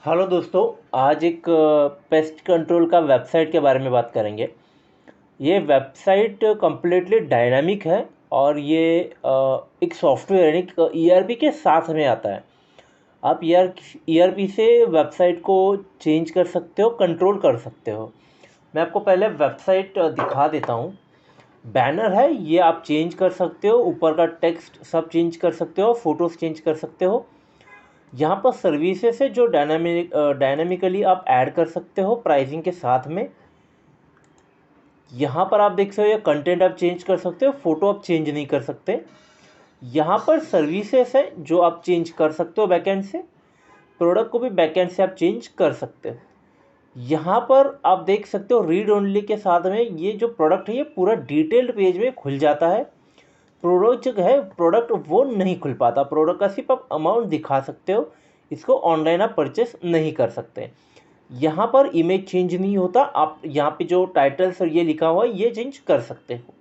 Hello दोस्तों। आज एक पेस्ट कंट्रोल का वेबसाइट के बारे में बात करेंगे। ये वेबसाइट कम्प्लीटली डायनामिक है और ये एक सॉफ्टवेयर यानी ईआरपी के साथ में आता है। आप ईआरपी से वेबसाइट को चेंज कर सकते हो, कंट्रोल कर सकते हो। मैं आपको पहले वेबसाइट दिखा देता हूँ। बैनर है, ये आप चेंज कर सकते हो, ऊपर का टेक्स्ट सब चेंज कर सकते हो, फ़ोटोज़ चेंज कर सकते हो। यहाँ पर सर्विसेज है जो डायनामिकली आप ऐड कर सकते हो प्राइसिंग के साथ में। यहाँ पर आप देख सकते हो ये कंटेंट आप चेंज कर सकते हो, फ़ोटो आप चेंज नहीं कर सकते। यहाँ पर सर्विसेज है जो आप चेंज कर सकते हो बैकएंड से, प्रोडक्ट को भी बैकएंड से आप चेंज कर सकते हो। यहाँ पर आप देख सकते हो रीड ओनली के साथ में ये जो प्रोडक्ट है ये पूरा डिटेल्ड पेज में खुल जाता है। प्रोडक्ट जो है प्रोडक्ट वो नहीं खुल पाता, प्रोडक्ट का सिर्फ आप अमाउंट दिखा सकते हो, इसको ऑनलाइन आप परचेस नहीं कर सकते। यहाँ पर इमेज चेंज नहीं होता, आप यहाँ पे जो टाइटल्स और ये लिखा हुआ है ये चेंज कर सकते हो।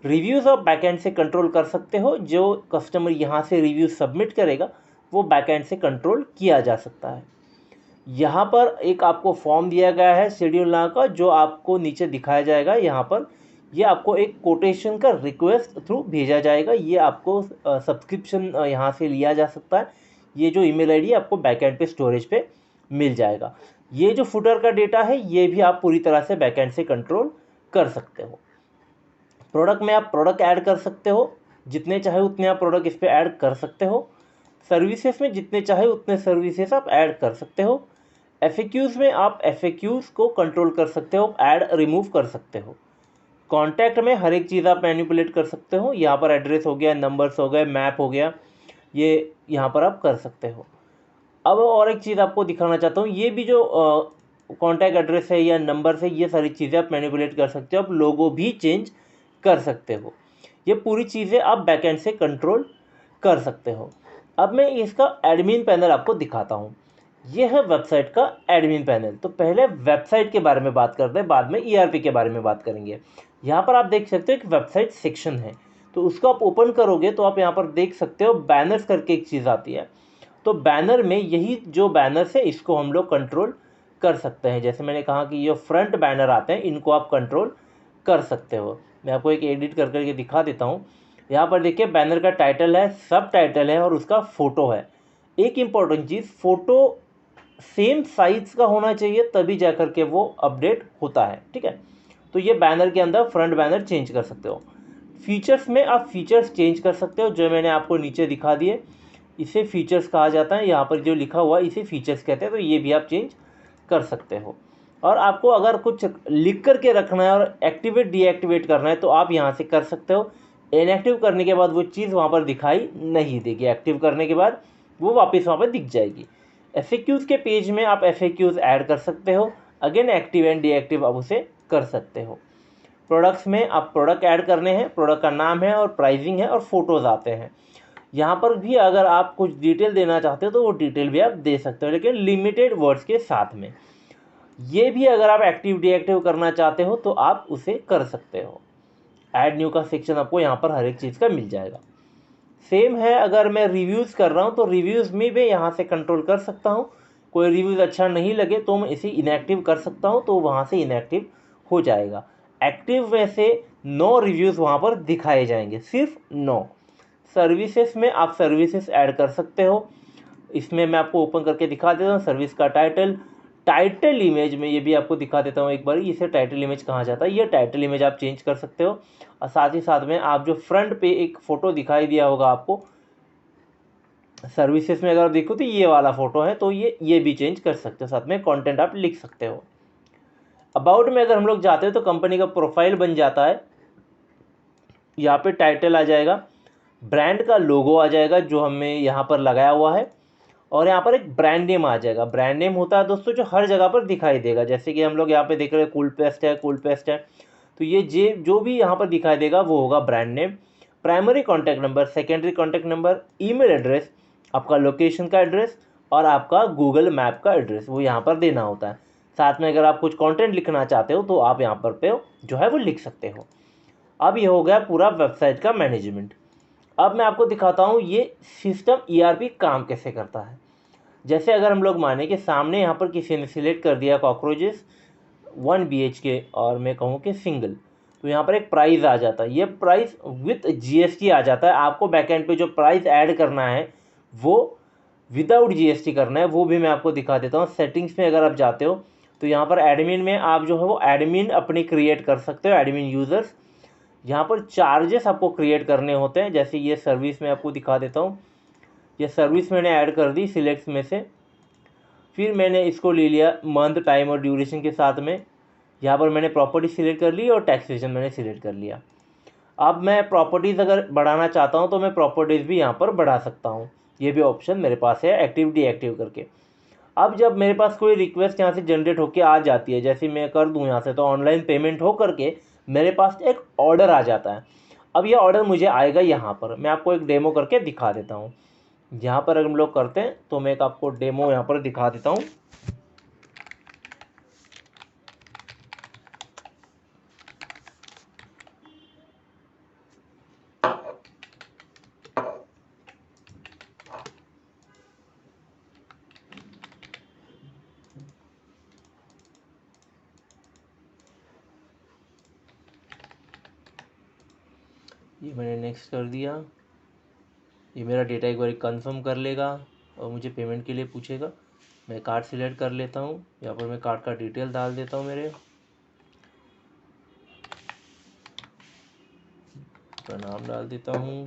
रिव्यूज़ आप बैकएंड से कंट्रोल कर सकते हो, जो कस्टमर यहाँ से रिव्यू सबमिट करेगा वो बैकएंड से कंट्रोल किया जा सकता है। यहाँ पर एक आपको फॉर्म दिया गया है शेड्यूल नाम का, जो आपको नीचे दिखाया जाएगा। यहाँ पर ये आपको एक कोटेशन का रिक्वेस्ट थ्रू भेजा जाएगा, ये आपको सब्सक्रिप्शन यहाँ से लिया जा सकता है। ये जो ईमेल आईडी आपको बैकएंड पे स्टोरेज पे मिल जाएगा। ये जो फुटर का डेटा है ये भी आप पूरी तरह से बैकएंड से कंट्रोल कर सकते हो। प्रोडक्ट में आप प्रोडक्ट ऐड कर सकते हो, जितने चाहे उतने आप प्रोडक्ट इस पर ऐड कर सकते हो। सर्विसेज में जितने चाहे उतने सर्विसेज आप ऐड कर सकते हो। एफएक्यूज़ में आप एफएक्यूज़ को कंट्रोल कर सकते हो, ऐड रिमूव कर सकते हो। कॉन्टैक्ट में हर एक चीज़ आप मैनिपुलेट कर सकते हो। यहाँ पर एड्रेस हो गया, नंबर्स हो गए, मैप हो गया, ये यहाँ पर आप कर सकते हो। अब और एक चीज़ आपको दिखाना चाहता हूँ, ये भी जो कॉन्टैक्ट एड्रेस है या नंबर है, ये सारी चीज़ें आप मैनिपुलेट कर सकते हो। आप लोगो भी चेंज कर सकते हो। ये पूरी चीज़ें आप बैकएंड से कंट्रोल कर सकते हो। अब मैं इसका एडमिन पैनल आपको दिखाता हूँ। ये है वेबसाइट का एडमिन पैनल। तो पहले वेबसाइट के बारे में बात करते हैं, बाद में ईआरपी के बारे में बात करेंगे। यहाँ पर आप देख सकते हो एक वेबसाइट सेक्शन है, तो उसको आप ओपन करोगे तो आप यहाँ पर देख सकते हो बैनर्स करके एक चीज़ आती है। तो बैनर में यही जो बैनर्स है इसको हम लोग कंट्रोल कर सकते हैं। जैसे मैंने कहा कि ये फ्रंट बैनर आते हैं, इनको आप कंट्रोल कर सकते हो। मैं आपको एक एडिट कर करके दिखा देता हूँ। यहाँ पर देखिए बैनर का टाइटल है, सब टाइटल है और उसका फ़ोटो है। एक इम्पॉर्टेंट चीज़, फ़ोटो सेम साइज़ का होना चाहिए तभी जा कर के वो अपडेट होता है, ठीक है। तो ये बैनर के अंदर फ्रंट बैनर चेंज कर सकते हो। फीचर्स में आप फीचर्स चेंज कर सकते हो, जो मैंने आपको नीचे दिखा दिए। इसे फीचर्स कहा जाता है, यहाँ पर जो लिखा हुआ है इसे फीचर्स कहते हैं। तो ये भी आप चेंज कर सकते हो। और आपको अगर कुछ लिख करके रखना है और एक्टिवेट डीएक्टिवेट करना है तो आप यहाँ से कर सकते हो। इनएक्टिव करने के बाद वो चीज़ वहाँ पर दिखाई नहीं देगी, एक्टिव करने के बाद वो वापस वहाँ पर दिख जाएगी। एफएक्यूज़ के पेज में आप एफएक्यूज़ ऐड कर सकते हो, अगेन एक्टिव एंड डीएक्टिव आप उसे कर सकते हो। प्रोडक्ट्स में आप प्रोडक्ट ऐड करने हैं, प्रोडक्ट का नाम है और प्राइसिंग है और फोटोज़ आते हैं। यहाँ पर भी अगर आप कुछ डिटेल देना चाहते हो तो वो डिटेल भी आप दे सकते हो, लेकिन लिमिटेड वर्ड्स के साथ में। ये भी अगर आप एक्टिव डीएक्टिव करना चाहते हो तो आप उसे कर सकते हो। ऐड न्यू का सेक्शन आपको यहाँ पर हर एक चीज़ का मिल जाएगा। सेम है, अगर मैं रिव्यूज़ कर रहा हूँ तो रिव्यूज़ में भी यहाँ से कंट्रोल कर सकता हूँ। कोई रिव्यूज़ अच्छा नहीं लगे तो मैं इसे इनएक्टिव कर सकता हूँ, तो वहाँ से इनएक्टिव हो जाएगा। एक्टिव में से 9 रिव्यूज़ वहाँ पर दिखाए जाएंगे, सिर्फ 9। सर्विसेज में आप सर्विसेज ऐड कर सकते हो। इसमें मैं आपको ओपन करके दिखा देता हूँ। सर्विस का टाइटल, टाइटल इमेज में ये भी आपको दिखा देता हूँ एक बार, इसे टाइटल इमेज कहा जाता है। ये टाइटल इमेज आप चेंज कर सकते हो। और साथ ही साथ में आप जो फ्रंट पे एक फ़ोटो दिखाई दिया होगा आपको सर्विसेज में, अगर आप देखो तो ये वाला फ़ोटो है, तो ये भी चेंज कर सकते हो। साथ में कंटेंट आप लिख सकते हो। अबाउट में अगर हम लोग जाते हैं तो कंपनी का प्रोफाइल बन जाता है। यहाँ पे टाइटल आ जाएगा, ब्रांड का लोगो आ जाएगा जो हमें यहाँ पर लगाया हुआ है, और यहाँ पर एक ब्रांड नेम आ जाएगा। ब्रांड नेम होता है दोस्तों जो हर जगह पर दिखाई देगा, जैसे कि हम लोग यहाँ पे देख रहे हैं कूल पेस्ट है, तो ये जो भी यहाँ पर दिखाई देगा वो होगा brand name. Primary contact number, secondary contact number, email address, आपका लोकेशन का एड्रेस और आपका गूगल मैप का एड्रेस वो यहाँ पर देना होता है। साथ में अगर आप कुछ कंटेंट लिखना चाहते हो तो आप यहाँ पर पे जो है वो लिख सकते हो। अब ये हो गया पूरा वेबसाइट का मैनेजमेंट। अब मैं आपको दिखाता हूँ ये सिस्टम ईआरपी काम कैसे करता है। जैसे अगर हम लोग माने कि सामने यहाँ पर किसी ने सिलेक्ट कर दिया कॉकरोचेस 1 BHK और मैं कहूँ कि सिंगल, तो यहाँ पर एक प्राइस आ जाता है। ये प्राइस विथ GST आ जाता है। आपको बैकएंड पे जो प्राइस ऐड करना है वो विदाउट GST करना है, वो भी मैं आपको दिखा देता हूँ। सेटिंग्स में अगर आप जाते हो तो यहाँ पर एडमिन में आप जो है वो एडमिन अपनी क्रिएट कर सकते हो, एडमिन यूज़र्स। यहाँ पर चार्जेस आपको क्रिएट करने होते हैं। जैसे ये सर्विस में आपको दिखा देता हूँ, ये सर्विस मैंने ऐड कर दी सिलेक्ट में से, फिर मैंने इसको ले लिया मंथ, टाइम और ड्यूरेशन के साथ में। यहाँ पर मैंने प्रॉपर्टी सिलेक्ट कर ली और टैक्सेशन मैंने सिलेक्ट कर लिया। अब मैं प्रॉपर्टीज़ अगर बढ़ाना चाहता हूँ तो मैं प्रॉपर्टीज़ भी यहाँ पर बढ़ा सकता हूँ। ये भी ऑप्शन मेरे पास है एक्टिव डीएक्टिव करके। अब जब मेरे पास कोई रिक्वेस्ट यहाँ से जनरेट होकर आ जाती है, जैसे मैं कर दूँ यहाँ से, तो ऑनलाइन पेमेंट हो करके मेरे पास एक ऑर्डर आ जाता है। अब ये ऑर्डर मुझे आएगा यहाँ पर, मैं आपको एक डेमो करके दिखा देता हूँ। यहाँ पर अगर हम लोग करते हैं तो मैं एक आपको डेमो यहाँ पर दिखा देता हूँ। ये मैंने नेक्स्ट कर दिया। ये मेरा डेटा एक बार कंफर्म कर लेगा और मुझे पेमेंट के लिए पूछेगा। मैं कार्ड सिलेक्ट कर लेता हूँ। यहाँ पर मैं कार्ड का डिटेल डाल देता हूँ, मेरे का नाम डाल देता हूँ,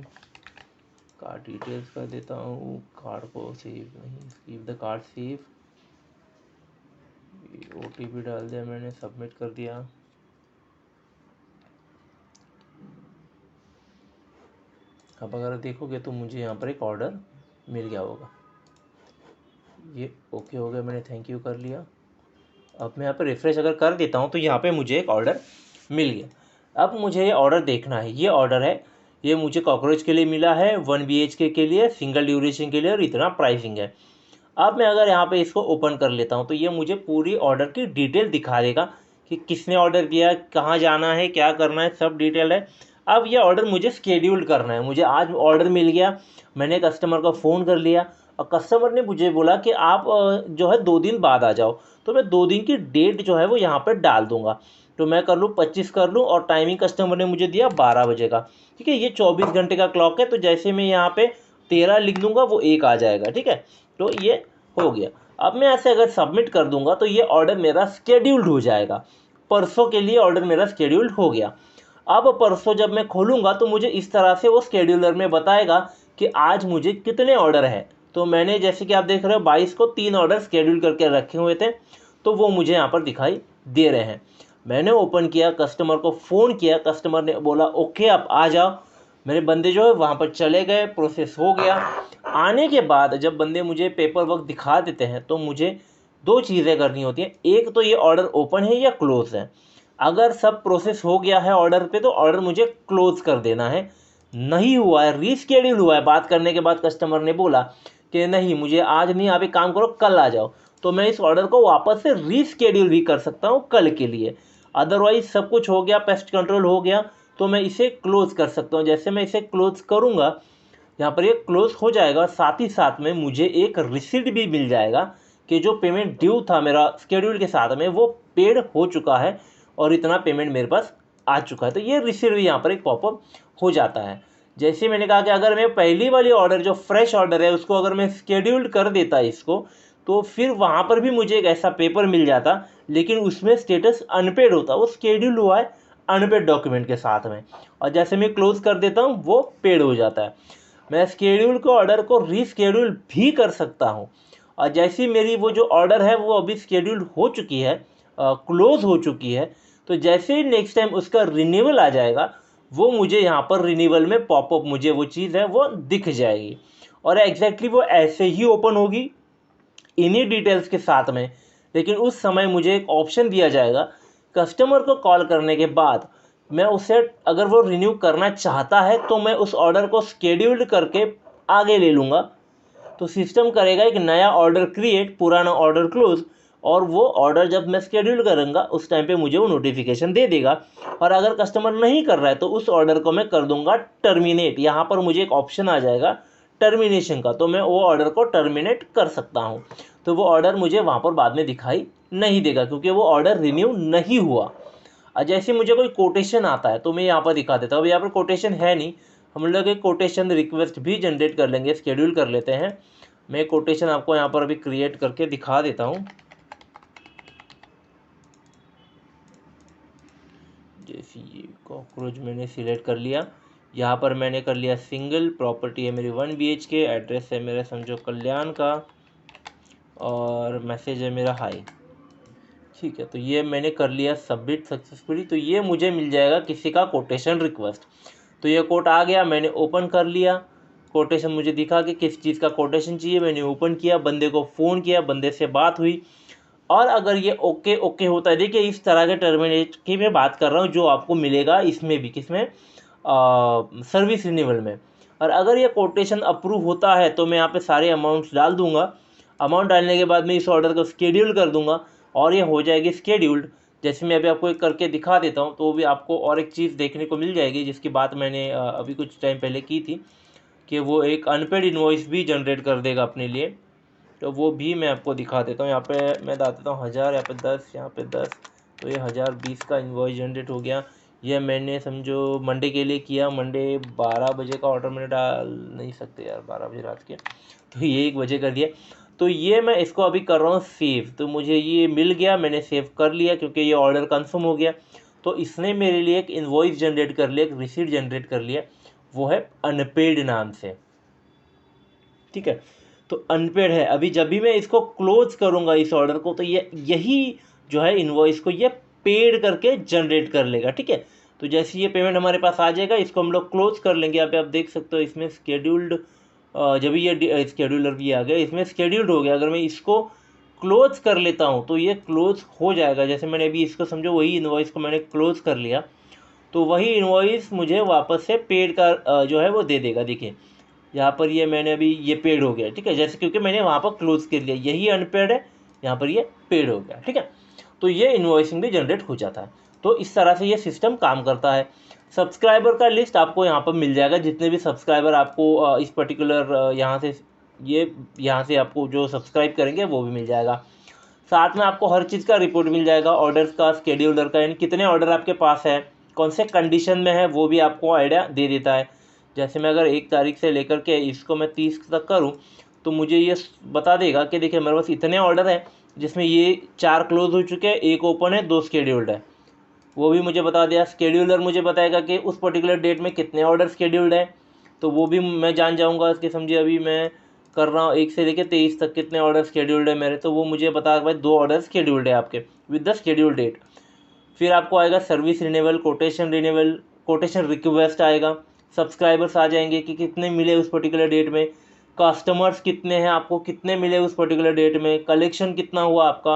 कार्ड डिटेल्स कर देता हूँ, कार्ड को सेव नहीं, keep the card save, OTP डाल दिया मैंने, सबमिट कर दिया। अब अगर देखोगे तो मुझे यहाँ पर एक ऑर्डर मिल गया होगा। ये ओके हो गया, मैंने थैंक यू कर लिया। अब मैं यहाँ पर रिफ्रेश अगर कर देता हूँ तो यहाँ पे मुझे एक ऑर्डर मिल गया। अब मुझे ये ऑर्डर देखना है। ये ऑर्डर है, ये मुझे कॉकरोच के लिए मिला है, 1 BHK के लिए, सिंगल ड्यूरेशन के लिए, और इतना प्राइसिंग है। अब मैं अगर यहाँ पे इसको ओपन कर लेता हूँ तो ये मुझे पूरी ऑर्डर की डिटेल दिखा देगा कि किसने ऑर्डर किया, कहाँ जाना है, क्या करना है, सब डिटेल है। अब ये ऑर्डर मुझे स्केड्यूल करना है। मुझे आज ऑर्डर मिल गया, मैंने कस्टमर को फ़ोन कर लिया और कस्टमर ने मुझे बोला कि आप जो है 2 दिन बाद आ जाओ, तो मैं 2 दिन की डेट जो है वो यहाँ पर डाल दूँगा। तो मैं कर लूँ 25 कर लूँ, और टाइमिंग कस्टमर ने मुझे दिया 12 बजे का। ठीक है, ये 24 घंटे का क्लॉक है, तो जैसे मैं यहाँ पे 13 लिख दूँगा वो 1 आ जाएगा। ठीक है, तो ये हो गया। अब मैं ऐसे अगर सबमिट कर दूंगा तो ये ऑर्डर मेरा स्केड्यूल्ड हो जाएगा। परसों के लिए ऑर्डर मेरा स्केड्यूल्ड हो गया। अब परसों जब मैं खोलूंगा तो मुझे इस तरह से वो स्केड्यूलर में बताएगा कि आज मुझे कितने ऑर्डर है। तो मैंने, जैसे कि आप देख रहे हो, 22 को 3 ऑर्डर स्केड्यूल करके रखे हुए थे, तो वो मुझे यहाँ पर दिखाई दे रहे हैं। मैंने ओपन किया, कस्टमर को फ़ोन किया, कस्टमर ने बोला ओके आप आ जाओ। मेरे बंदे जो है वहाँ पर चले गए, प्रोसेस हो गया। आने के बाद जब बंदे मुझे पेपर वर्क दिखा देते हैं तो मुझे 2 चीज़ें करनी होती हैं। एक तो ये ऑर्डर ओपन है या क्लोज़ है। अगर सब प्रोसेस हो गया है ऑर्डर पे तो ऑर्डर मुझे क्लोज़ कर देना है। नहीं हुआ है, रीस्केड्यूल हुआ है, बात करने के बाद कस्टमर ने बोला कि नहीं मुझे आज नहीं, आप एक काम करो कल आ जाओ, तो मैं इस ऑर्डर को वापस से रीस्केड्यूल भी कर सकता हूँ कल के लिए। अदरवाइज सब कुछ हो गया, पेस्ट कंट्रोल हो गया, तो मैं इसे क्लोज़ कर सकता हूँ। जैसे मैं इसे क्लोज़ करूँगा, यहाँ पर ये क्लोज़ हो जाएगा। साथ ही साथ में मुझे एक रिसीट भी मिल जाएगा कि जो पेमेंट ड्यू था मेरा स्केड्यूल के साथ में वो पेड हो चुका है और इतना पेमेंट मेरे पास आ चुका है। तो ये रिसीट भी यहाँ पर एक पॉपअप हो जाता है। जैसे मैंने कहा कि अगर मैं पहली वाली ऑर्डर जो फ्रेश ऑर्डर है उसको अगर मैं स्केड्यूल्ड कर देता इसको, तो फिर वहाँ पर भी मुझे एक ऐसा पेपर मिल जाता, लेकिन उसमें स्टेटस अनपेड होता। वो स्केड्यूल हुआ है अनपेड डॉक्यूमेंट के साथ में, और जैसे मैं क्लोज़ कर देता हूँ वो पेड हो जाता है। मैं स्केड्यूल को ऑर्डर को रीस्केड्यूल भी कर सकता हूँ। और जैसी मेरी वो जो ऑर्डर है वो अभी स्केड्यूल हो चुकी है, क्लोज़ हो चुकी है, तो जैसे ही नेक्स्ट टाइम उसका रिन्यूअल आ जाएगा वो मुझे यहाँ पर रिन्यूअल में पॉपअप मुझे वो चीज़ है वो दिख जाएगी, और एग्जैक्टली वो ऐसे ही ओपन होगी इन्हीं डिटेल्स के साथ में। लेकिन उस समय मुझे एक ऑप्शन दिया जाएगा, कस्टमर को कॉल करने के बाद मैं उसे, अगर वो रिन्यू करना चाहता है तो मैं उस ऑर्डर को स्केड्यूल्ड करके आगे ले लूँगा, तो सिस्टम करेगा एक नया ऑर्डर क्रिएट, पुराना ऑर्डर क्लोज, और वो ऑर्डर जब मैं स्केड्यूल करूँगा उस टाइम पे मुझे वो नोटिफिकेशन दे देगा। और अगर कस्टमर नहीं कर रहा है तो उस ऑर्डर को मैं कर दूंगा टर्मिनेट। यहाँ पर मुझे एक ऑप्शन आ जाएगा टर्मिनेशन का, तो मैं वो ऑर्डर को टर्मिनेट कर सकता हूँ। तो वो ऑर्डर मुझे वहाँ पर बाद में दिखाई नहीं देगा क्योंकि वो ऑर्डर रिन्यू नहीं हुआ। और जैसे मुझे कोई कोटेशन आता है तो मैं यहाँ पर दिखा देता हूँ। अब यहाँ पर कोटेशन है नहीं, हम लोग एक कोटेशन रिक्वेस्ट भी जनरेट कर लेंगे, शेड्यूल कर लेते हैं। मैं कोटेशन आपको यहाँ पर अभी क्रिएट करके दिखा देता हूँ। जैसे ये कॉकरोच मैंने सिलेक्ट कर लिया, यहाँ पर मैंने कर लिया सिंगल, प्रॉपर्टी है मेरी 1 BHK, एड्रेस है मेरा समझो कल्याण का, और मैसेज है मेरा हाई। ठीक है, तो ये मैंने कर लिया सबमिट सक्सेसफुली। तो ये मुझे मिल जाएगा किसी का कोटेशन रिक्वेस्ट। तो ये कोट आ गया, मैंने ओपन कर लिया, कोटेशन मुझे दिखा कि किस चीज़ का कोटेशन चाहिए, मैंने ओपन किया, बंदे को फ़ोन किया, बंदे से बात हुई। और अगर ये ओके ओके होता है, देखिए इस तरह के टर्मिनेट की मैं बात कर रहा हूँ जो आपको मिलेगा इसमें भी, किसमें, सर्विस रिन्यूअल में। और अगर ये कोटेशन अप्रूव होता है तो मैं यहाँ पे सारे अमाउंट्स डाल दूंगा। अमाउंट डालने के बाद मैं इस ऑर्डर को शेड्यूल कर दूंगा और ये हो जाएगी शेड्यूल्ड। जैसे मैं अभी आपको एक करके दिखा देता हूँ तो भी आपको और एक चीज़ देखने को मिल जाएगी जिसकी बात मैंने अभी कुछ टाइम पहले की थी कि वो एक अनपेड इनवॉइस भी जनरेट कर देगा अपने लिए। तो वो भी मैं आपको दिखा देता हूँ। यहाँ पे मैं बता देता हूँ 1000, यहाँ पे 10, यहाँ पे 10, तो ये 1020 का इनवॉइस जनरेट हो गया। ये मैंने समझो मंडे के लिए किया, मंडे 12 बजे का ऑर्डर मैंने डाल नहीं सकते यार, 12 बजे रात के, तो ये 1 बजे कर दिया। तो ये मैं इसको अभी कर रहा हूँ सेव, तो मुझे ये मिल गया, मैंने सेव कर लिया क्योंकि ये ऑर्डर कन्फर्म हो गया। तो इसने मेरे लिए एक इन्वॉइस जनरेट कर लिया, एक रिसीट जनरेट कर लिया, वो है अनपेड नाम से। ठीक है, तो अनपेड है। अभी जब भी मैं इसको क्लोज करूंगा इस ऑर्डर को, तो ये यही जो है इनवॉइस को ये पेड करके जनरेट कर लेगा। ठीक है, तो जैसे ये पेमेंट हमारे पास आ जाएगा, इसको हम लोग क्लोज कर लेंगे। यहाँ पे आप देख सकते हो इसमें स्केड्यूल्ड, जब ये स्केड्यूलर भी आ गया, इसमें स्केड्यूल्ड हो गया। अगर मैं इसको क्लोज कर लेता हूँ तो ये क्लोज हो जाएगा। जैसे मैंने अभी इसको समझो वही इनवॉइस को मैंने क्लोज कर लिया, तो वही इनवॉइस मुझे वापस से पेड का जो है वो दे देगा। देखिए यहाँ पर ये मैंने अभी ये पेड हो गया। ठीक है, जैसे क्योंकि मैंने वहाँ पर क्लोज कर लिया, यही अनपेड है, यहाँ पर ये पेड हो गया। ठीक है, तो ये इन्वॉइसिंग भी जनरेट हो जाता है। तो इस तरह से ये सिस्टम काम करता है। सब्सक्राइबर का लिस्ट आपको यहाँ पर मिल जाएगा, जितने भी सब्सक्राइबर आपको इस पर्टिकुलर यहाँ से आपको जो सब्सक्राइब करेंगे वो भी मिल जाएगा। साथ में आपको हर चीज़ का रिपोर्ट मिल जाएगा, ऑर्डर्स का, स्केड्यूलर का, यानी कितने ऑर्डर आपके पास है, कौन से कंडीशन में है, वो भी आपको आइडिया दे देता है। जैसे मैं अगर 1 तारीख से लेकर के इसको मैं 30 तक करूं तो मुझे ये बता देगा कि देखिए मेरे पास इतने ऑर्डर हैं जिसमें ये 4 क्लोज हो चुके हैं, 1 ओपन है, 2 स्केड्यूल्ड है, वो भी मुझे बता दिया। स्केड्यूलर मुझे बताएगा कि उस पर्टिकुलर डेट में कितने ऑर्डर स्केड्यूल्ड हैं, तो वो भी मैं जान जाऊँगा। इसके समझिए अभी मैं कर रहा हूँ 1 से लेकर 23 तक कितने ऑर्डर स्केड्यूल्ड है मेरे, तो वो मुझे बता भाई 2 ऑर्डर स्केड्यूल्ड है आपके विद द शेड्यूल डेट। फिर आपको आएगा सर्विस रिन्यूअल, कोटेशन रिक्वेस्ट आएगा, सब्सक्राइबर्स आ जाएंगे कि कितने मिले उस पर्टिकुलर डेट में, कस्टमर्स कितने हैं, आपको कितने मिले उस पर्टिकुलर डेट में, कलेक्शन कितना हुआ आपका।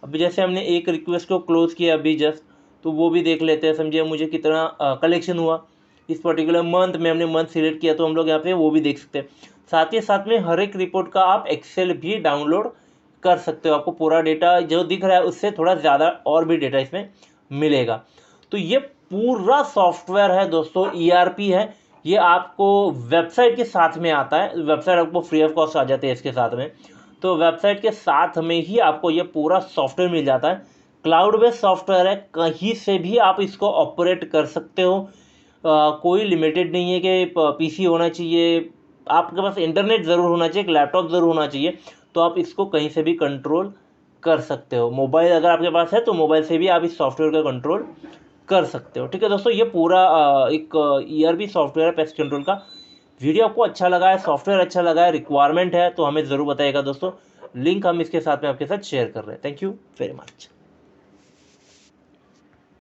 अभी जैसे हमने एक रिक्वेस्ट को क्लोज किया अभी जस्ट, तो वो भी देख लेते हैं। समझिए मुझे कितना कलेक्शन हुआ इस पर्टिकुलर मंथ में, हमने मंथ सिलेक्ट किया तो हम लोग यहाँ पे वो भी देख सकते हैं। साथ ही साथ में हर एक रिपोर्ट का आप एक्सेल भी डाउनलोड कर सकते हो। आपको पूरा डेटा जो दिख रहा है उससे थोड़ा ज़्यादा और भी डेटा इसमें मिलेगा। तो ये पूरा सॉफ्टवेयर है दोस्तों, ERP है। ये आपको वेबसाइट के साथ में आता है, वेबसाइट आपको फ्री ऑफ कॉस्ट आ जाते हैं इसके साथ में। तो वेबसाइट के साथ में ही आपको ये पूरा सॉफ्टवेयर मिल जाता है। क्लाउड बेस्ड सॉफ्टवेयर है, कहीं से भी आप इसको ऑपरेट कर सकते हो। कोई लिमिटेड नहीं है कि PC होना चाहिए, आपके पास इंटरनेट ज़रूर होना चाहिए, एक लैपटॉप ज़रूर होना चाहिए, तो आप इसको कहीं से भी कंट्रोल कर सकते हो। मोबाइल अगर आपके पास है तो मोबाइल से भी आप इस सॉफ्टवेयर का कंट्रोल कर सकते हो। ठीक है दोस्तों, ये पूरा एक ERP सॉफ्टवेयर है पेस्ट कंट्रोल का। वीडियो आपको अच्छा लगा है, सॉफ्टवेयर अच्छा लगा है, रिक्वायरमेंट है तो हमें ज़रूर बताइएगा दोस्तों। लिंक हम इसके साथ में आपके साथ शेयर कर रहे हैं। Thank you very much.